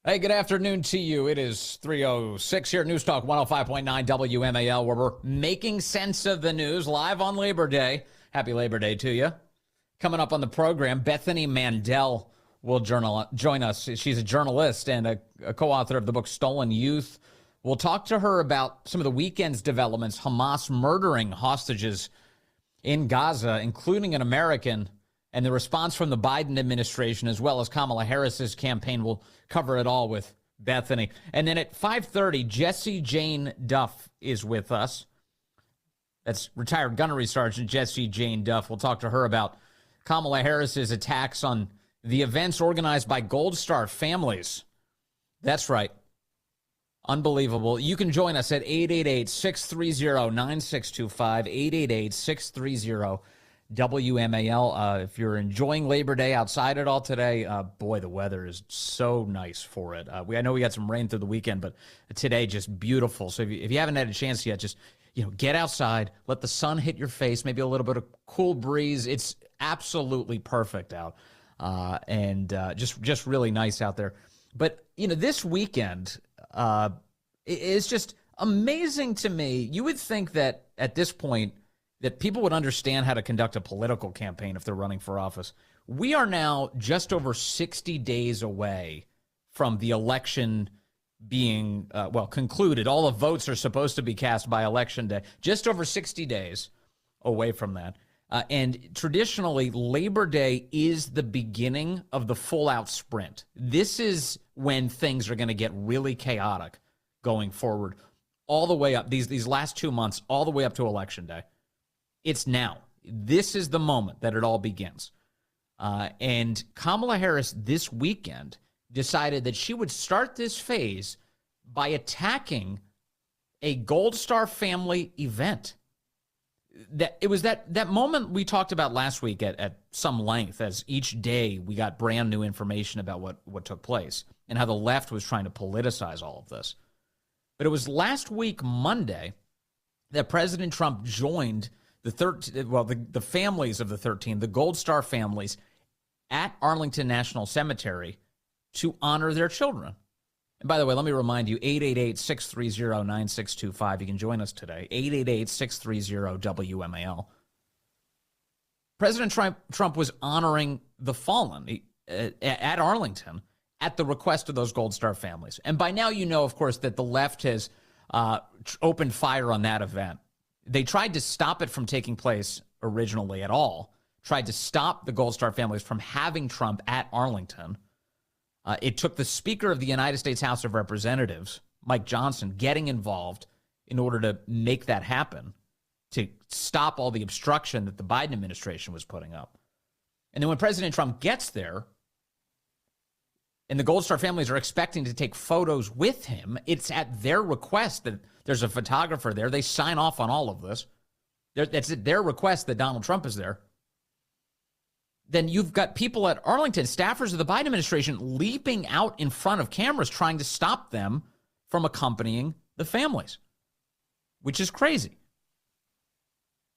Hey, good afternoon to you. It is 3:06 here at News Talk 105.9 WMAL, where we're making sense of the news live on Labor Day. Happy Labor Day to you. Coming up on the program, Bethany Mandel will join us. She's a journalist and a co-author of the book Stolen Youth. We'll talk to her about some of the weekend's developments, Hamas murdering hostages in Gaza, including an American, and the response from the Biden administration, as well as Kamala Harris's campaign. We'll cover it all with Bethany. And then at 5:30, Jessie Jane Duff is with us. That's retired Gunnery Sergeant Jessie Jane Duff. We'll talk to her about Kamala Harris's attacks on the events organized by Gold Star families. That's right. Unbelievable. You can join us at 888-630-9625, 888-630-WMAL. If you're enjoying Labor Day outside at all today, boy, the weather is so nice for it. I know we got some rain through the weekend, but today just beautiful. So if you haven't had a chance yet, just get outside, let the sun hit your face, maybe a little bit of cool breeze. It's absolutely perfect out, and just really nice out there. But this weekend is just amazing to me. You would think that at this point that people would understand how to conduct a political campaign if they're running for office. We are now just over 60 days away from the election being, concluded. All the votes are supposed to be cast by Election Day. Just over 60 days away from that. And traditionally, Labor Day is the beginning of the full-out sprint. This is when things are going to get really chaotic going forward, all the way up, these last 2 months, all the way up to Election Day. It's now. This is the moment that it all begins. And Kamala Harris this weekend decided that she would start this phase by attacking a Gold Star family event. It was that moment we talked about last week at some length, as each day we got brand new information about what took place and how the left was trying to politicize all of this. But it was last week, Monday, that President Trump joined the families of the 13, the Gold Star families, at Arlington National Cemetery to honor their children. And by the way, let me remind you, 888-630-9625. You can join us today, 888-630-WMAL. President Trump was honoring the fallen at Arlington at the request of those Gold Star families. And by now you know, of course, that the left has opened fire on that event. They tried to stop it from taking place originally at all, tried to stop the Gold Star families from having Trump at Arlington. It took the Speaker of the United States House of Representatives, Mike Johnson, getting involved in order to make that happen, to stop all the obstruction that the Biden administration was putting up. And then when President Trump gets there, and the Gold Star families are expecting to take photos with him, it's at their request that there's a photographer there. They sign off on all of this. It's at their request that Donald Trump is there. Then you've got people at Arlington, staffers of the Biden administration, leaping out in front of cameras trying to stop them from accompanying the families, which is crazy.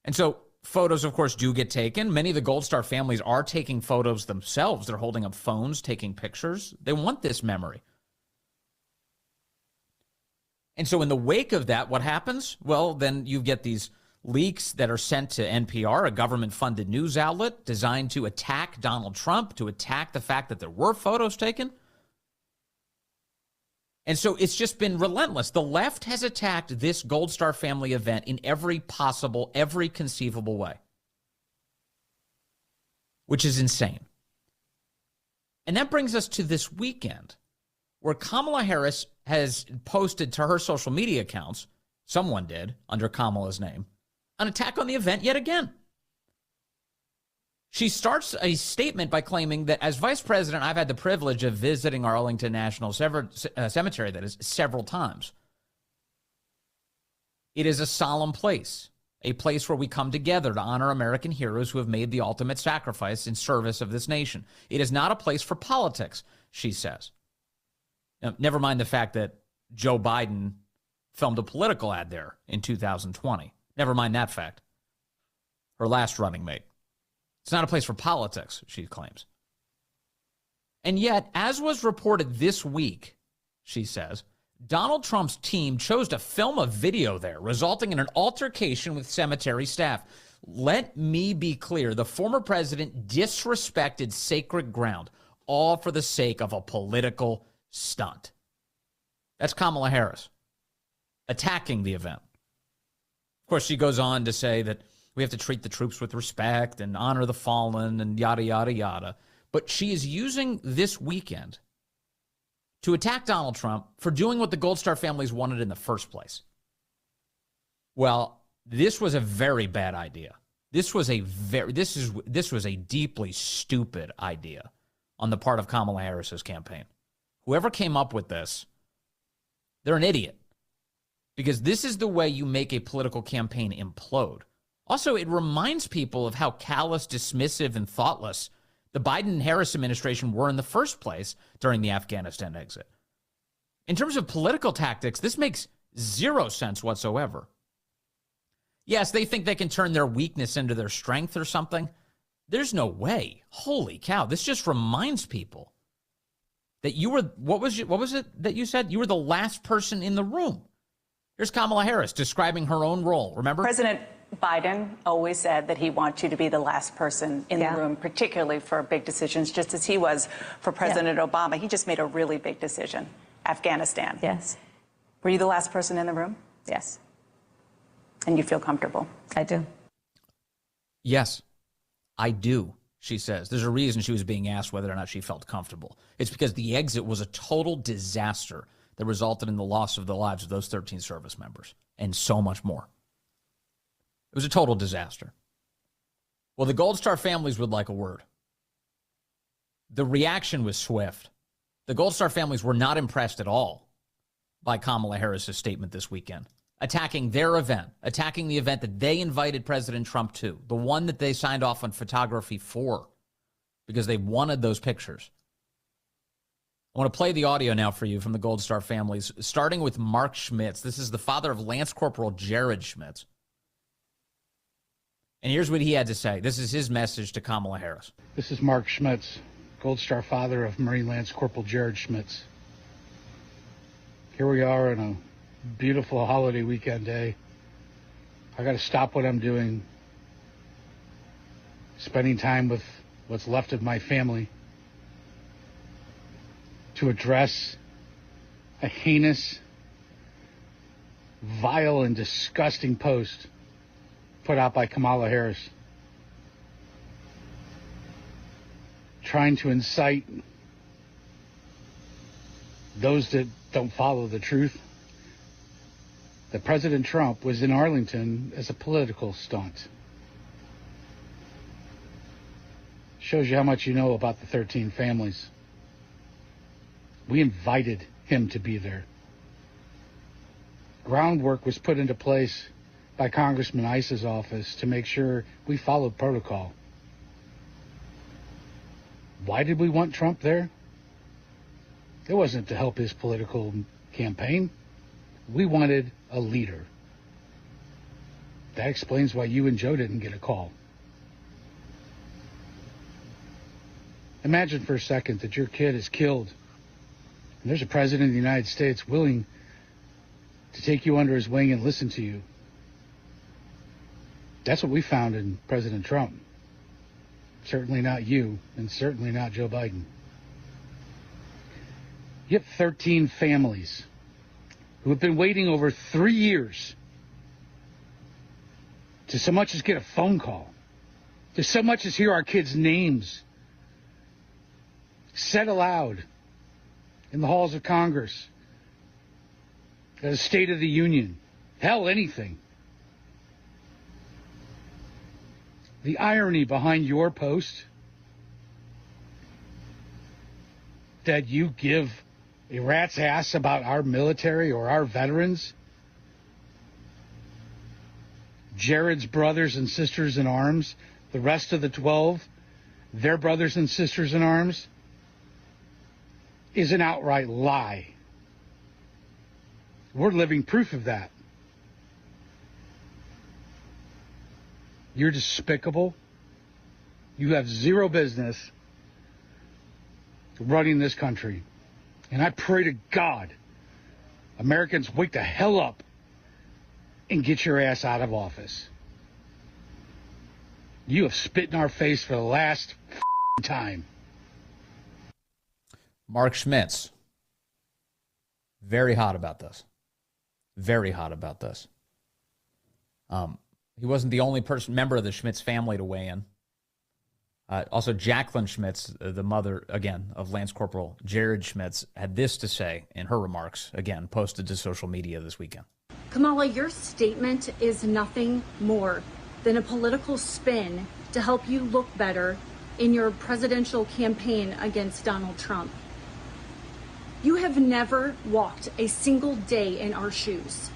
And so photos, of course, do get taken. Many of the Gold Star families are taking photos themselves. They're holding up phones, taking pictures. They want this memory. And so in the wake of that, what happens? Well, then you get these leaks that are sent to NPR, a government-funded news outlet designed to attack Donald Trump, to attack the fact that there were photos taken. And so it's just been relentless. The left has attacked this Gold Star family event in every conceivable way, which is insane. And that brings us to this weekend, where Kamala Harris has posted to her social media accounts, someone did, under Kamala's name, an attack on the event yet again. She starts a statement by claiming that as vice president, I've had the privilege of visiting Arlington National Cemetery, that is, several times. It is a solemn place, a place where we come together to honor American heroes who have made the ultimate sacrifice in service of this nation. It is not a place for politics, she says. Now, never mind the fact that Joe Biden filmed a political ad there in 2020. Never mind that fact. Her last running mate. It's not a place for politics, she claims. And yet, as was reported this week, she says, Donald Trump's team chose to film a video there, resulting in an altercation with cemetery staff. Let me be clear. The former president disrespected sacred ground, all for the sake of a political stunt. That's Kamala Harris attacking the event. Of course, she goes on to say that we have to treat the troops with respect and honor the fallen and yada, yada, yada. But she is using this weekend to attack Donald Trump for doing what the Gold Star families wanted in the first place. Well, this was a very bad idea. This was a deeply stupid idea on the part of Kamala Harris's campaign. Whoever came up with this, they're an idiot. Because this is the way you make a political campaign implode. Also, it reminds people of how callous, dismissive, and thoughtless the Biden-Harris administration were in the first place during the Afghanistan exit. In terms of political tactics, this makes zero sense whatsoever. Yes, they think they can turn their weakness into their strength or something. There's no way. Holy cow. This just reminds people that you were, what was it that you said? You were the last person in the room. Here's Kamala Harris describing her own role. Remember? President Biden always said that he wants you to be the last person in the room, particularly for big decisions, just as he was for President Obama. He just made a really big decision, Afghanistan. Yes. Were you the last person in the room? Yes. And you feel comfortable? I do. Yes, I do, she says. There's a reason she was being asked whether or not she felt comfortable. It's because the exit was a total disaster that resulted in the loss of the lives of those 13 service members and so much more. It was a total disaster. Well, the Gold Star families would like a word. The reaction was swift. The Gold Star families were not impressed at all by Kamala Harris's statement this weekend, attacking their event, attacking the event that they invited President Trump to, the one that they signed off on photography for, because they wanted those pictures. I want to play the audio now for you from the Gold Star families, starting with Mark Schmitz. This is the father of Lance Corporal Jared Schmitz. And here's what he had to say. This is his message to Kamala Harris. This is Mark Schmitz, Gold Star father of Marine Lance Corporal Jared Schmitz. Here we are on a beautiful holiday weekend day. I got to stop what I'm doing, spending time with what's left of my family, to address a heinous, vile, and disgusting post put out by Kamala Harris, trying to incite those that don't follow the truth that President Trump was in Arlington as a political stunt. Shows you how much you know about the 13 families. We invited him to be there. Groundwork was put into place by Congressman Ice's office to make sure we followed protocol. Why did we want Trump there? It wasn't to help his political campaign. We wanted a leader. That explains why you and Joe didn't get a call. Imagine for a second that your kid is killed, and there's a president of the United States willing to take you under his wing and listen to you. That's what we found in President Trump. Certainly not you, and certainly not Joe Biden. You have 13 families who have been waiting over 3 years to so much as get a phone call, to so much as hear our kids' names said aloud in the halls of Congress, at a State of the Union, hell, anything. The irony behind your post that you give a rat's ass about our military or our veterans, Jared's brothers and sisters in arms, the rest of the 12, their brothers and sisters in arms, is an outright lie. We're living proof of that. You're despicable. You have zero business running this country. And I pray to God, Americans, wake the hell up and get your ass out of office. You have spit in our face for the last time. Mark Schmitz, very hot about this. Very hot about this. He wasn't the only member of the Schmitz family to weigh in. Also, Jacqueline Schmitz, the mother, again, of Lance Corporal Jared Schmitz, had this to say in her remarks, again, posted to social media this weekend. Kamala, your statement is nothing more than a political spin to help you look better in your presidential campaign against Donald Trump. You have never walked a single day in our shoes.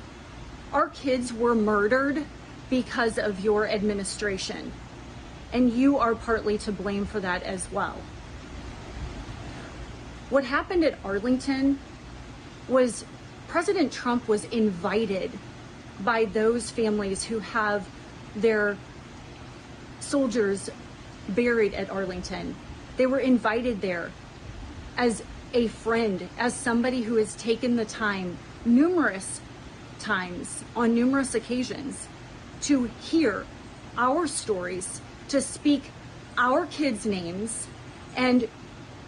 Our kids were murdered because of your administration, and you are partly to blame for that as well. What happened at Arlington was President Trump was invited by those families who have their soldiers buried at Arlington. They were invited there as a friend, as somebody who has taken the time numerous times on numerous occasions to hear our stories, to speak our kids' names, and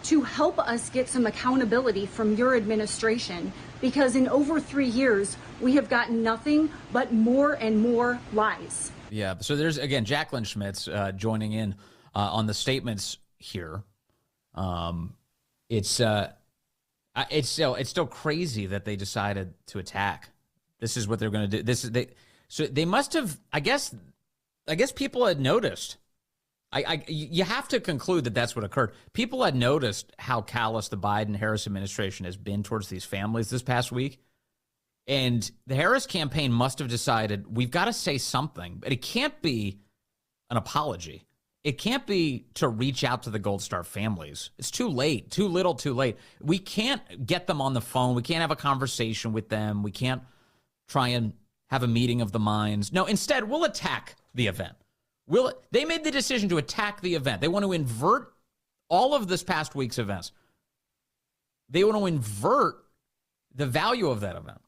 to help us get some accountability from your administration, because in over 3 years, we have gotten nothing but more and more lies. Yeah, so there's, again, Jacqueline Schmitz joining in on the statements here. It's still crazy that they decided to attack. This is what they're going to do. So they must have, I guess people had noticed. You have to conclude that that's what occurred. People had noticed how callous the Biden-Harris administration has been towards these families this past week. And the Harris campaign must have decided we've got to say something, but it can't be an apology. It can't be to reach out to the Gold Star families. It's too late, too little, too late. We can't get them on the phone. We can't have a conversation with them. We can't try and have a meeting of the minds. No, instead, we'll attack the event. They made the decision to attack the event. They want to invert all of this past week's events. They want to invert the value of that event.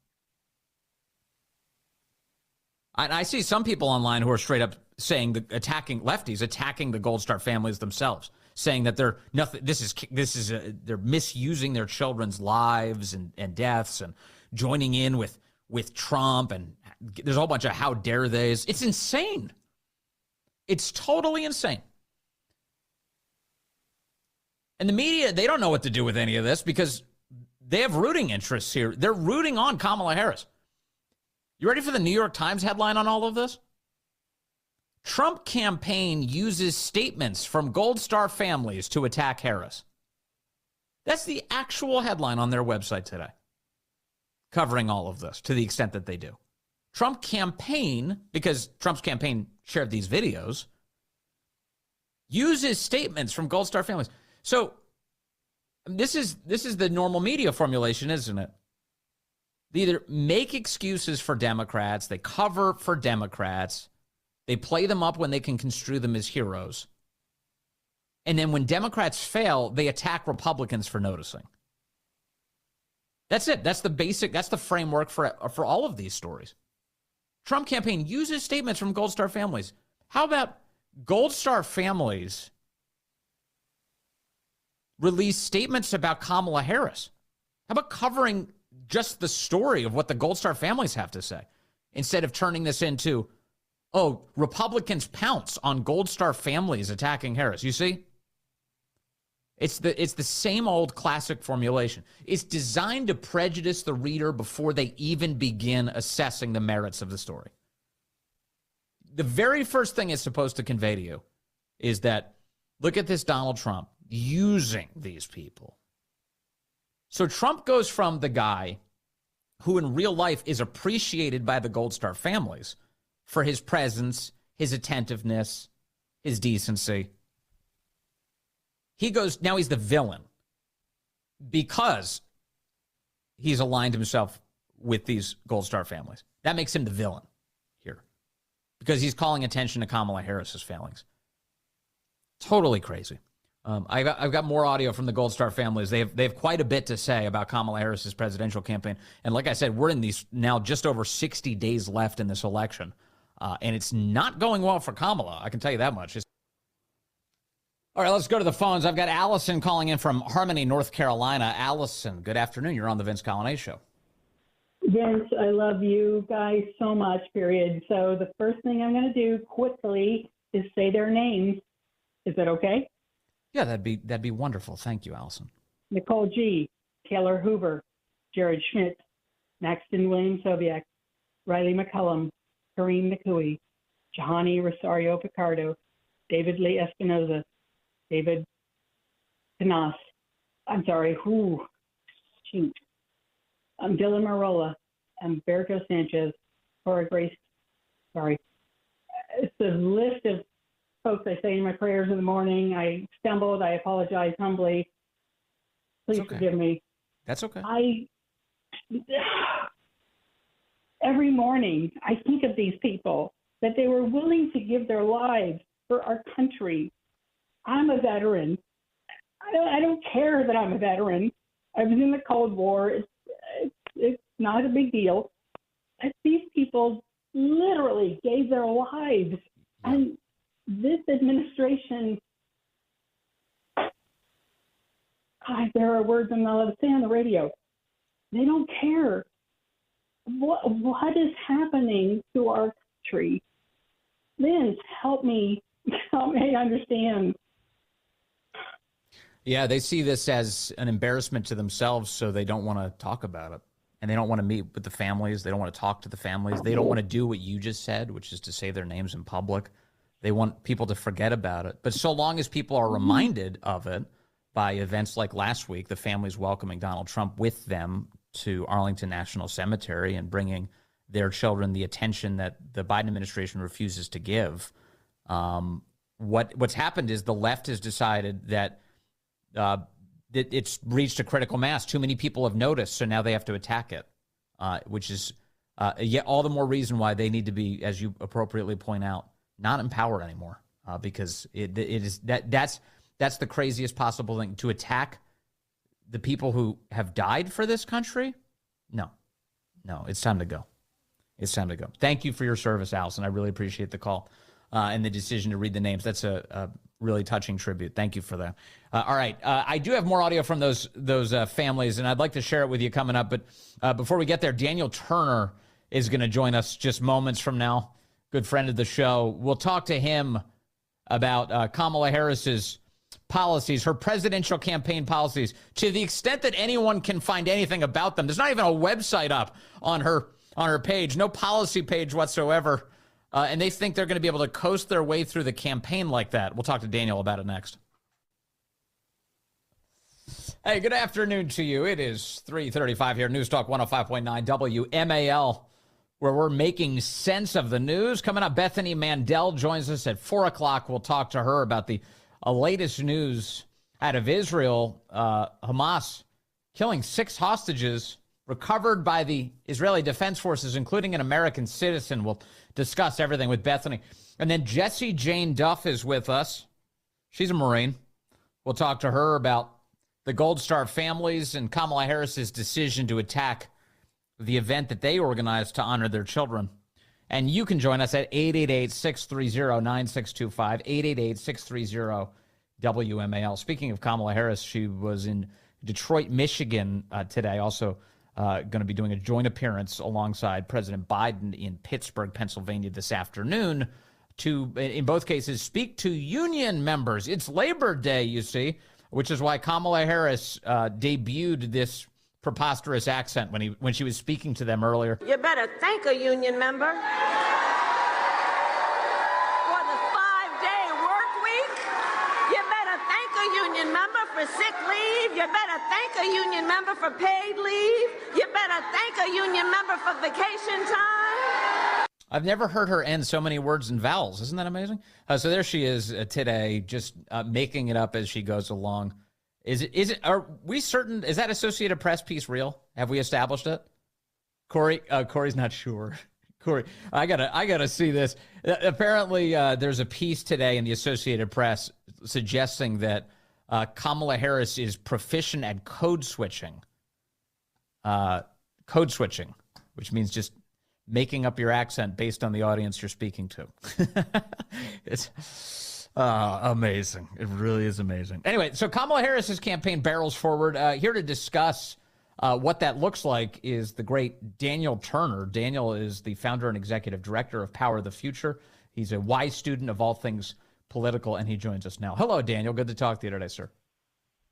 I see some people online who are straight up saying attacking the Gold Star families themselves, saying that they're nothing. They're misusing their children's lives and deaths and joining in with Trump, and there's a whole bunch of how dare theys. It's insane. It's totally insane. And the media, they don't know what to do with any of this because they have rooting interests here. They're rooting on Kamala Harris. You ready for the New York Times headline on all of this? Trump campaign uses statements from Gold Star families to attack Harris. That's the actual headline on their website today, covering all of this to the extent that they do. Trump campaign, because Trump's campaign shared these videos, uses statements from Gold Star families. So this is the normal media formulation, isn't it? They either make excuses for Democrats, they cover for Democrats, they play them up when they can construe them as heroes. And then when Democrats fail, they attack Republicans for noticing. That's it. That's the framework for all of these stories. Trump campaign uses statements from Gold Star families. How about Gold Star families release statements about Kamala Harris? How about covering just the story of what the Gold Star families have to say instead of turning this into, oh, Republicans pounce on Gold Star families attacking Harris? You see? It's the same old classic formulation. It's designed to prejudice the reader before they even begin assessing the merits of the story. The very first thing it's supposed to convey to you is that, look at this Donald Trump using these people. So Trump goes from the guy who in real life is appreciated by the Gold Star families for his presence, his attentiveness, his decency. Now he's the villain because he's aligned himself with these Gold Star families. That makes him the villain here because he's calling attention to Kamala Harris's failings. Totally crazy. I've got more audio from the Gold Star families. They have quite a bit to say about Kamala Harris's presidential campaign. And like I said, we're in these now just over 60 days left in this election. And it's not going well for Kamala. I can tell you that much. All right, let's go to the phones. I've got Allison calling in from Harmony, North Carolina. Allison, good afternoon. You're on the Vince Coglianese Show. Vince, I love you guys so much, period. So the first thing I'm going to do quickly is say their names. Is that okay? Yeah, that'd be wonderful. Thank you, Allison. Nicole G., Taylor Hoover, Jared Schmidt, Maxton Williams-Sobiek, Riley McCullum, Kareem Nakui, Jahani Rosario Picardo, David Lee Espinoza, David Canas. I'm sorry, Dylan Marola, Humberto Sanchez, Cora Grace. Sorry. It's a list of folks I say in my prayers in the morning. I stumbled. I apologize humbly. Please forgive me. That's okay. Every morning I think of these people, that they were willing to give their lives for our country. I'm a veteran. I don't care that I'm a veteran. I was in the Cold War. It's not a big deal. But these people literally gave their lives. And this administration, God, there are words I'm not allowed to say on the radio. They don't care. What is happening to our country? Vince, help me understand. Yeah, they see this as an embarrassment to themselves, so they don't want to talk about it. And they don't want to meet with the families. They don't want to talk to the families. They don't want to do what you just said, which is to say their names in public. They want people to forget about it. But so long as people are reminded of it by events like last week, the families welcoming Donald Trump with them to Arlington National Cemetery and bringing their children the attention that the Biden administration refuses to give, what's happened is the left has decided that it's reached a critical mass. Too many people have noticed, so now they have to attack it, which is yet all the more reason why they need to be, as you appropriately point out, not empowered anymore, because that's the craziest possible thing. To attack the people who have died for this country? No, it's time to go. It's time to go. Thank you for your service, Allison. I really appreciate the call and the decision to read the names. That's a really touching tribute. Thank you for that. All right. I do have more audio from those families, and I'd like to share it with you coming up. But before we get there, Daniel Turner is going to join us just moments from now. Good friend of the show. We'll talk to him about Kamala Harris's policies, her presidential campaign policies, to the extent that anyone can find anything about them. There's not even a website up on her page, no policy page whatsoever. And they think they're going to be able to coast their way through the campaign like that. We'll talk to Daniel about it next. Hey, good afternoon to you. It is 3:35 here, News Talk 105.9 WMAL, where we're making sense of the news. Coming up, Bethany Mandel joins us at 4 o'clock. We'll talk to her about the latest news out of Israel. Hamas killing 6 hostages recovered by the Israeli Defense Forces, including an American citizen. We'll discuss everything with Bethany. And then Jessie Jane Duff is with us. She's a Marine. We'll talk to her about the Gold Star families and Kamala Harris's decision to attack the event that they organized to honor their children. And you can join us at 888-630-9625, 888-630-WMAL. Speaking of Kamala Harris, she was in Detroit, Michigan today, also going to be doing a joint appearance alongside President Biden in Pittsburgh, Pennsylvania this afternoon to, in both cases, speak to union members. It's Labor Day, you see, which is why Kamala Harris debuted this preposterous accent when she was speaking to them earlier. You better thank a union member for the 5-day work week. You better thank a union member for sick leave. You better thank a union member for paid leave. You better thank a union member for vacation time. I've never heard her end so many words and vowels. Isn't that amazing? So there she is today, just making it up as she goes along. Are we certain? Is that Associated Press piece real? Have we established it? Corey's not sure. Corey, I gotta see this. Apparently, there's a piece today in the Associated Press suggesting that Kamala Harris is proficient at code switching, which means just making up your accent based on the audience you're speaking to. It's amazing. It really is amazing. Anyway, so Kamala Harris's campaign barrels forward. Here to discuss what that looks like is the great Daniel Turner. Daniel is the founder and executive director of Power of the Future. He's a wise student of all things political, and he joins us now. Hello, Daniel. Good to talk to you today, sir.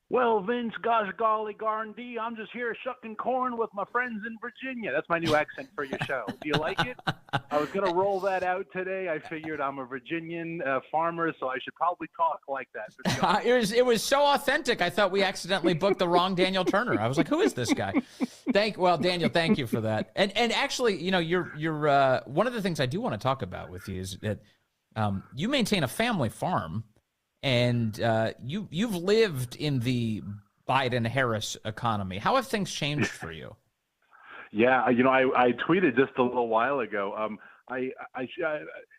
Well, Vince, gosh golly garndee, I'm just here shucking corn with my friends in Virginia. That's my new accent for your show. Do you like it? I was going to roll that out today. I figured I'm a Virginian farmer, so I should probably talk like that. It was so authentic. I thought we accidentally booked the wrong Daniel Turner. I was like, who is this guy? Daniel, thank you for that. And actually, you know, you're one of the things I do want to talk about with you is that you maintain a family farm. And you've lived in the Biden-Harris economy. How have things changed for you? Yeah, you know, I tweeted just a little while ago.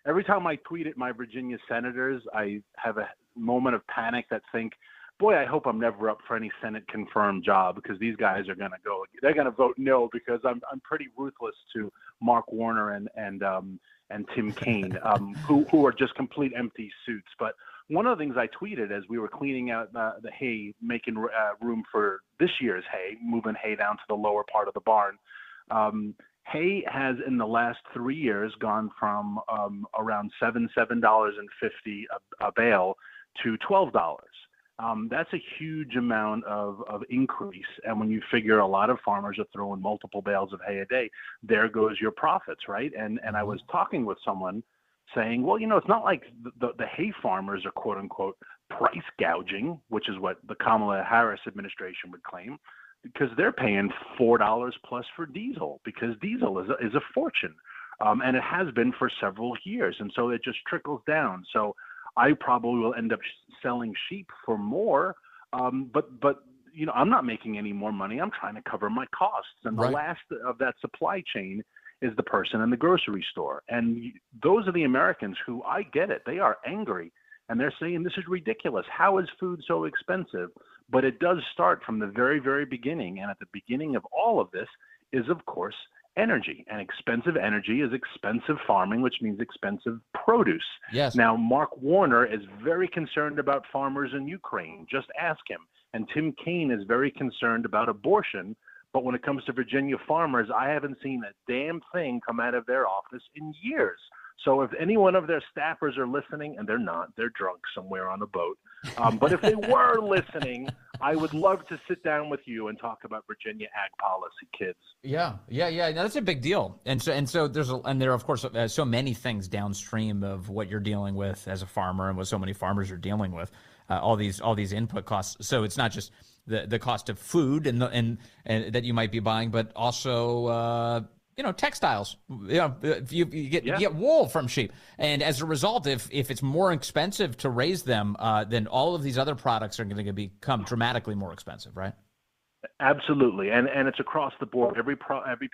Every time I tweet at my Virginia senators, I have a moment of panic that think, boy, I hope I'm never up for any Senate confirmed job because these guys are going to go. They're going to vote no because I'm pretty ruthless to Mark Warner and Tim Kaine, who are just complete empty suits. But one of the things I tweeted as we were cleaning out the hay, making room for this year's hay, moving hay down to the lower part of the barn, hay has in the last 3 years gone from around $7.50 a bale to $12. That's a huge amount of increase. And when you figure a lot of farmers are throwing multiple bales of hay a day, there goes your profits, right? And I was talking with someone saying, well, you know, it's not like the hay farmers are, quote unquote, price gouging, which is what the Kamala Harris administration would claim, because they're paying $4 plus for diesel because diesel is a fortune. And it has been for several years. And so it just trickles down. So I probably will end up selling sheep for more. But you know, I'm not making any more money. I'm trying to cover my costs. And the last of that supply chain is the person in the grocery store. And those are the Americans who, I get it, they are angry. And they're saying, this is ridiculous. How is food so expensive? But it does start from the very, very beginning. And at the beginning of all of this is, of course, energy. And expensive energy is expensive farming, which means expensive produce. Yes. Now, Mark Warner is very concerned about farmers in Ukraine. Just ask him. And Tim Kaine is very concerned about abortion. But when it comes to Virginia farmers, I haven't seen a damn thing come out of their office in years. So if any one of their staffers are listening, and they're not, they're drunk somewhere on a boat. But if they were listening, I would love to sit down with you and talk about Virginia ag policy, kids. Yeah. No, that's a big deal. And so there are, of course, so many things downstream of what you're dealing with as a farmer and what so many farmers are dealing with, all these input costs. So it's not just the cost of food and that you might be buying, but also textiles. You get wool from sheep, and as a result, if it's more expensive to raise them, then all of these other products are going to become dramatically more expensive, right? Absolutely, and it's across the board. Every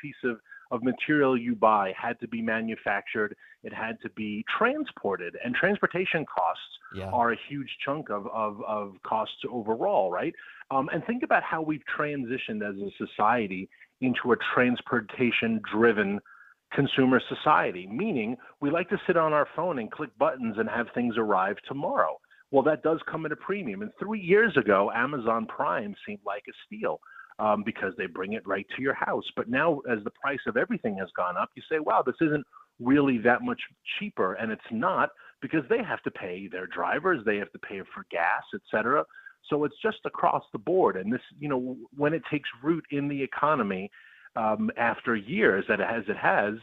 piece of material you buy had to be manufactured. It had to be transported, and transportation costs are a huge chunk of costs overall, right? And think about how we've transitioned as a society into a transportation-driven consumer society, meaning we like to sit on our phone and click buttons and have things arrive tomorrow. Well, that does come at a premium. And 3 years ago, Amazon Prime seemed like a steal because they bring it right to your house. But now, as the price of everything has gone up, you say, wow, this isn't really that much cheaper. And it's not, because they have to pay their drivers, they have to pay for gas, et cetera. So it's just across the board. And this, when it takes root in the economy after years, as it has,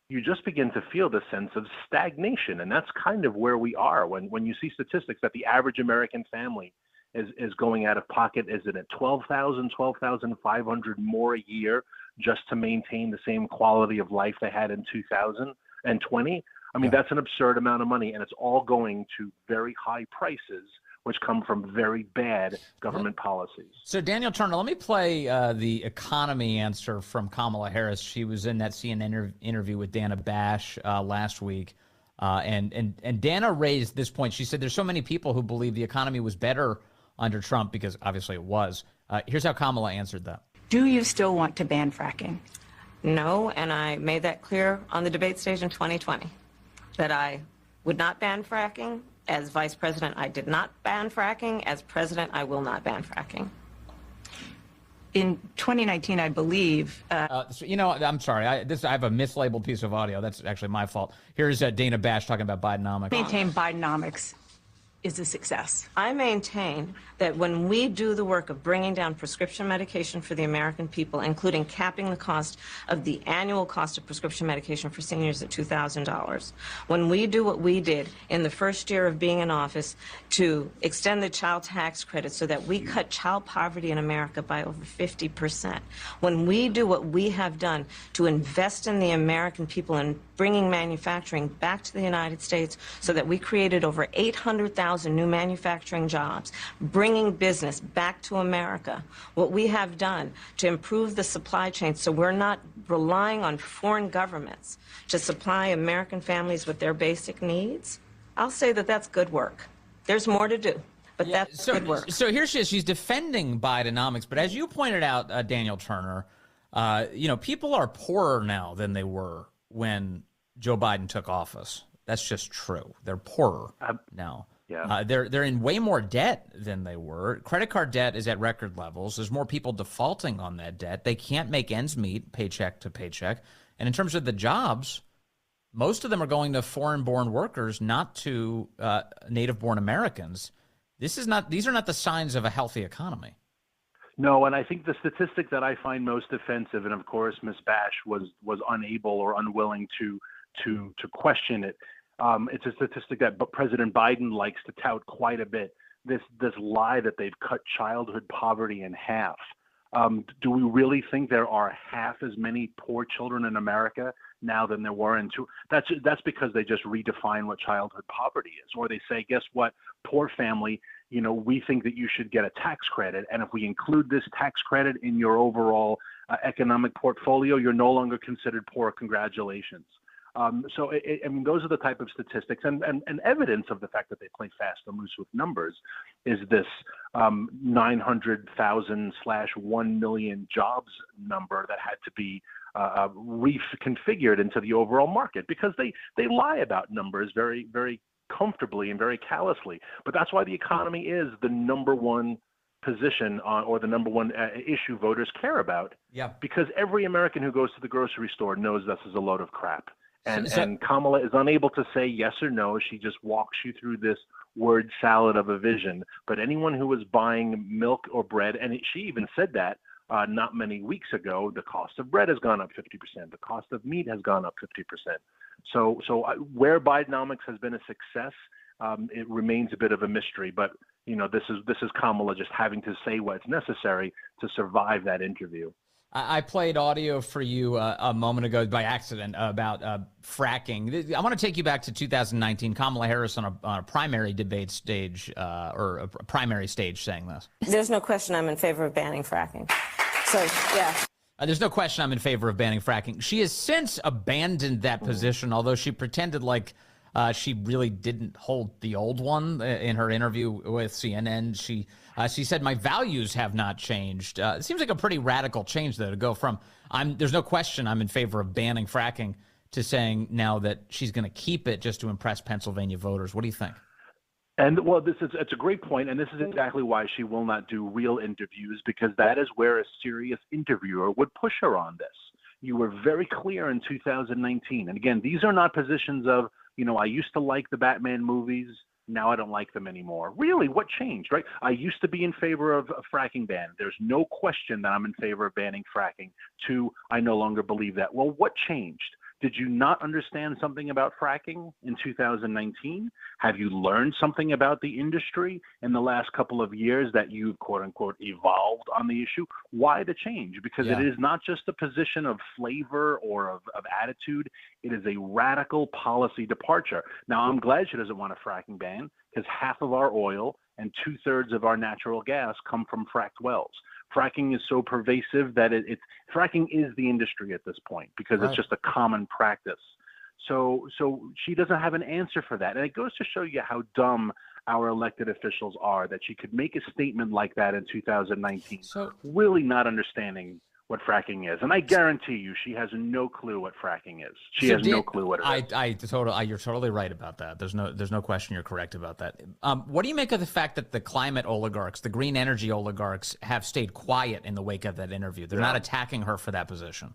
you just begin to feel the sense of stagnation. And that's kind of where we are when you see statistics that the average American family is going out of pocket. Is it at $12,500 more a year just to maintain the same quality of life they had in 2020? I mean, that's an absurd amount of money, and it's all going to very high prices, which come from very bad government policies. So, Daniel Turner, let me play the economy answer from Kamala Harris. She was in that CNN interview with Dana Bash last week. And Dana raised this point. She said there's so many people who believe the economy was better under Trump, because obviously it was. Here's how Kamala answered that. Do you still want to ban fracking? No, and I made that clear on the debate stage in 2020, that I would not ban fracking. As vice president, I did not ban fracking. As president, I will not ban fracking. In 2019, I believe. I'm sorry. I have a mislabeled piece of audio. That's actually my fault. Here's Dana Bash talking about Bidenomics. Maintain Bidenomics is a success. I maintain that when we do the work of bringing down prescription medication for the American people, including capping the cost of the annual cost of prescription medication for seniors at $2,000, when we do what we did in the first year of being in office to extend the child tax credit so that we cut child poverty in America by over 50%, when we do what we have done to invest in the American people and bringing manufacturing back to the United States so that we created over 800,000 new manufacturing jobs, bringing business back to America, what we have done to improve the supply chain so we're not relying on foreign governments to supply American families with their basic needs, I'll say that that's good work. There's more to do, but that's good work. So here she is. She's defending Bidenomics, but as you pointed out, Daniel Turner, people are poorer now than they were when Joe Biden took office. That's just true. They're poorer now. Yeah. They're in way more debt than they were. Credit card debt is at record levels. There's more people defaulting on that debt. They can't make ends meet paycheck to paycheck. And in terms of the jobs, most of them are going to foreign-born workers, not to native-born Americans. These are not the signs of a healthy economy. No, and I think the statistic that I find most offensive, and of course Ms. Bash was unable or unwilling to question it. It's a statistic that President Biden likes to tout quite a bit. This lie that they've cut childhood poverty in half. Do we really think there are half as many poor children in America now than there were in two? That's because they just redefine what childhood poverty is, or they say, guess what, poor family, we think that you should get a tax credit, and if we include this tax credit in your overall economic portfolio, you're no longer considered poor. Congratulations. Those are the type of statistics and evidence of the fact that they play fast and loose with numbers is this 900,000/1 million jobs number that had to be reconfigured into the overall market, because they lie about numbers very, very comfortably and very callously. But that's why the economy is the number one position or the number one issue voters care about. Yeah. Because every American who goes to the grocery store knows this is a load of crap. And Kamala is unable to say yes or no. She just walks you through this word salad of a vision. But anyone who was buying milk or bread, and she even said that not many weeks ago, the cost of bread has gone up 50%. The cost of meat has gone up 50%. So where Bidenomics has been a success, it remains a bit of a mystery. But this is Kamala just having to say what's necessary to survive that interview. I played audio for you a moment ago by accident about fracking. I want to take you back to 2019. Kamala Harris on a primary debate stage or a primary stage saying this. There's no question I'm in favor of banning fracking. So, yeah. There's no question I'm in favor of banning fracking. She has since abandoned that position, although she pretended like she really didn't hold the old one in her interview with CNN. She said, my values have not changed. It seems like a pretty radical change, though, to go from there's no question I'm in favor of banning fracking to saying now that she's going to keep it just to impress Pennsylvania voters. What do you think? And well, it's a great point, and this is exactly why she will not do real interviews, because that is where a serious interviewer would push her on this. You were very clear in 2019, and again, these are not positions of, I used to like the Batman movies, now I don't like them anymore. Really, what changed, right? I used to be in favor of a fracking ban. There's no question that I'm in favor of banning fracking. To, I no longer believe that. Well, what changed? Did you not understand something about fracking in 2019? Have you learned something about the industry in the last couple of years that you've, quote unquote, evolved on the issue? Why the change? Because it is not just a position of flavor or of attitude. It is a radical policy departure. Now, I'm glad she doesn't want a fracking ban, because half of our oil and 2/3 of our natural gas come from fracked wells. Fracking is so pervasive that fracking is the industry at this point, because it's just a common practice. So she doesn't have an answer for that. And it goes to show you how dumb our elected officials are, that she could make a statement like that in 2019, So really not understanding what fracking is. And I guarantee you, she has no clue what fracking is. She has no clue what it is. You're totally right about that. There's no question you're correct about that. What do you make of the fact that the climate oligarchs, the green energy oligarchs, have stayed quiet in the wake of that interview? They're not attacking her for that position.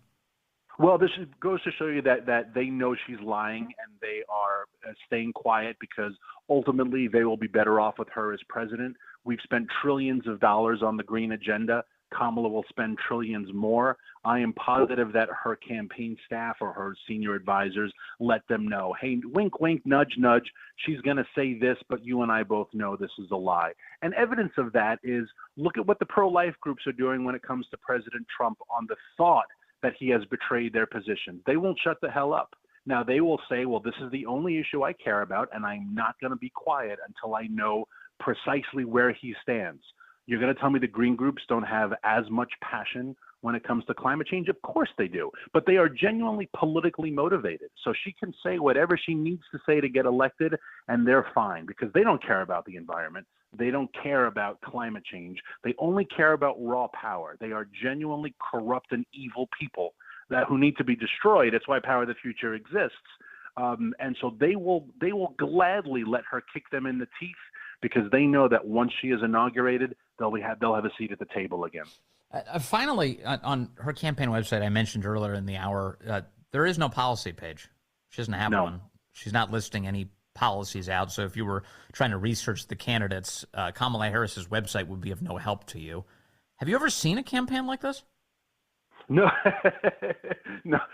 Well, this goes to show you that they know she's lying, and they are staying quiet because ultimately they will be better off with her as president. We've spent trillions of dollars on the green agenda. Kamala will spend trillions more. I am positive that her campaign staff or her senior advisors let them know, hey, wink, wink, nudge, nudge. She's going to say this, but you and I both know this is a lie. And evidence of that is, look at what the pro-life groups are doing when it comes to President Trump on the thought that he has betrayed their position. They won't shut the hell up. Now, they will say, well, this is the only issue I care about, and I'm not going to be quiet until I know precisely where he stands. You're going to tell me the green groups don't have as much passion when it comes to climate change? Of course they do. But they are genuinely politically motivated. So she can say whatever she needs to say to get elected, and they're fine because they don't care about the environment. They don't care about climate change. They only care about raw power. They are genuinely corrupt and evil people who need to be destroyed. That's why Power of the Future exists. And so they will gladly let her kick them in the teeth because they know that once she is inaugurated, they'll have a seat at the table again. Finally, on her campaign website, I mentioned earlier in the hour, there is no policy page. She doesn't have one. She's not listing any policies out. So if you were trying to research the candidates, Kamala Harris's website would be of no help to you. Have you ever seen a campaign like this? No,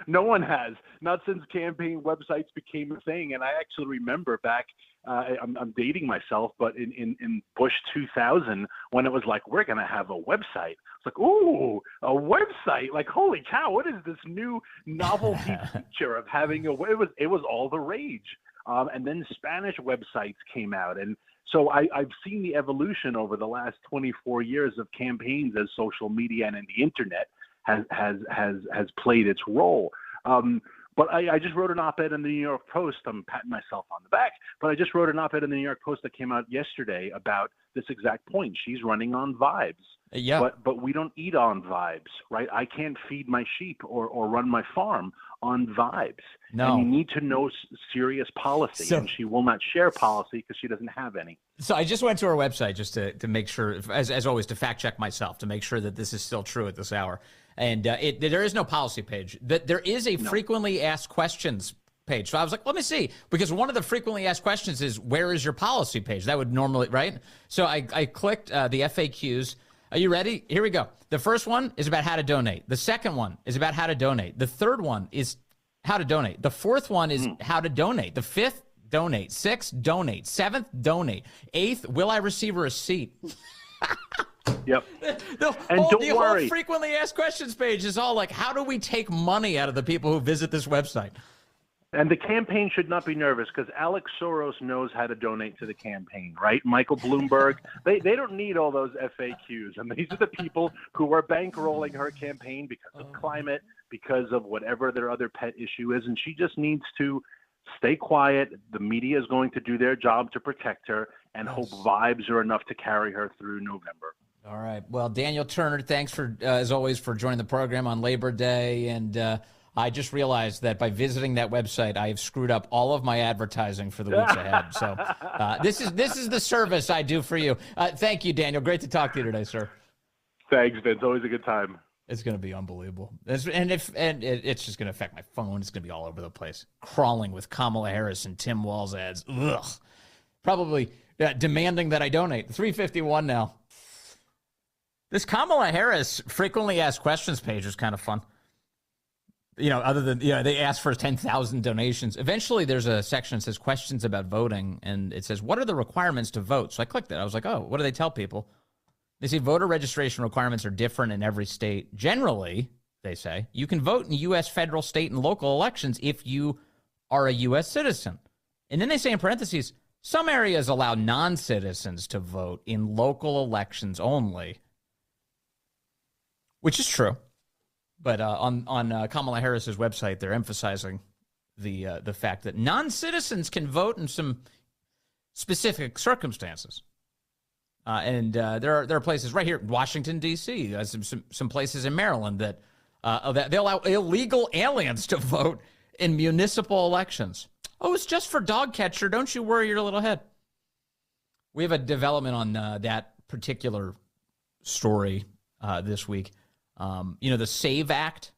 no one has. Not since campaign websites became a thing. And I actually remember back, I'm dating myself, but in Bush 2000, when it was like, we're going to have a website. It's like, ooh, a website. Like, holy cow, what is this new novelty feature of having it was all the rage. And then Spanish websites came out. And so I've seen the evolution over the last 24 years of campaigns as social media and the internet has played its role. But I just wrote an op-ed in the New York Post. I'm patting myself on the back, but I just wrote an op-ed in the New York Post that came out yesterday about this exact point. She's running on vibes. Yeah. But we don't eat on vibes, right? I can't feed my sheep or run my farm on vibes. No. And you need to know serious policy, and she will not share policy because she doesn't have any. So I just went to her website just to make sure, as always, to fact check myself, to make sure that this is still true at this hour. And there is no policy page. There is a frequently asked questions page. So I was like, let me see, because one of the frequently asked questions is, where is your policy page? That would normally, right? So I clicked the FAQs. Are you ready? Here we go. The first one is about how to donate. The second one is about how to donate. The third one is how to donate. The fourth one is how to donate. The fifth, donate. Sixth, donate. Seventh, donate. Eighth, will I receive a receipt? Yep. The whole frequently asked questions page is all like, how do we take money out of the people who visit this website? And the campaign should not be nervous because Alex Soros knows how to donate to the campaign, right? Michael Bloomberg, they don't need all those FAQs. And these are the people who are bankrolling her campaign because of climate, because of whatever their other pet issue is. And she just needs to stay quiet. The media is going to do their job to protect her and hope vibes are enough to carry her through November. All right. Well, Daniel Turner, thanks for, as always, for joining the program on Labor Day. And I just realized that by visiting that website, I have screwed up all of my advertising for the weeks ahead. So this is the service I do for you. Thank you, Daniel. Great to talk to you today, sir. Thanks, Vince. Always a good time. It's going to be unbelievable. It's just going to affect my phone. It's going to be all over the place. Crawling with Kamala Harris and Tim Walz ads. Ugh. Probably demanding that I donate. 351 now. This Kamala Harris frequently asked questions page is kind of fun. You know, other than, they asked for 10,000 donations. Eventually, there's a section that says questions about voting, and it says, what are the requirements to vote? So I clicked it. I was like, oh, what do they tell people? They say voter registration requirements are different in every state. Generally, they say, you can vote in U.S. federal, state, and local elections if you are a U.S. citizen. And then they say in parentheses, some areas allow non-citizens to vote in local elections only, which is true. But on Kamala Harris's website, they're emphasizing the fact that non-citizens can vote in some specific circumstances. There are places right here, Washington, D.C., some places in Maryland that they allow illegal aliens to vote in municipal elections. Oh, it's just for dog catcher. Don't you worry your little head. We have a development on that particular story this week. The SAVE Act,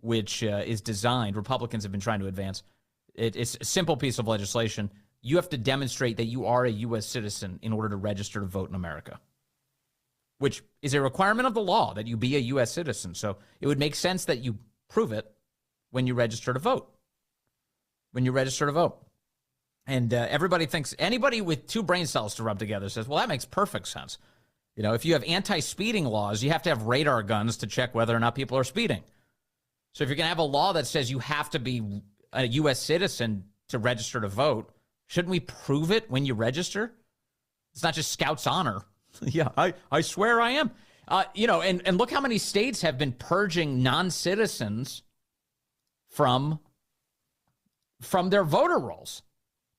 which is designed, Republicans have been trying to advance. It's a simple piece of legislation. You have to demonstrate that you are a U.S. citizen in order to register to vote in America, which is a requirement of the law that you be a U.S. citizen. So it would make sense that you prove it when you register to vote. And everybody thinks, anybody with two brain cells to rub together says, well, that makes perfect sense. If you have anti-speeding laws, you have to have radar guns to check whether or not people are speeding. So if you're going to have a law that says you have to be a U.S. citizen to register to vote, shouldn't we prove it when you register? It's not just Scout's honor. Yeah, I swear I am. And look how many states have been purging non-citizens from their voter rolls.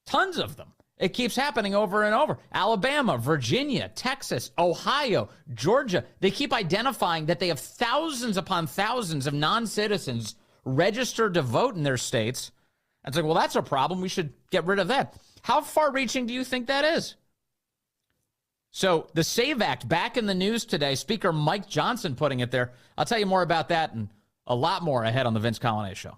Tons of them. It keeps happening over and over. Alabama, Virginia, Texas, Ohio, Georgia. They keep identifying that they have thousands upon thousands of non-citizens registered to vote in their states. It's like, well, that's a problem. We should get rid of that. How far-reaching do you think that is? So the SAVE Act back in the news today. Speaker Mike Johnson putting it there. I'll tell you more about that and a lot more ahead on the Vince Coglianese Show.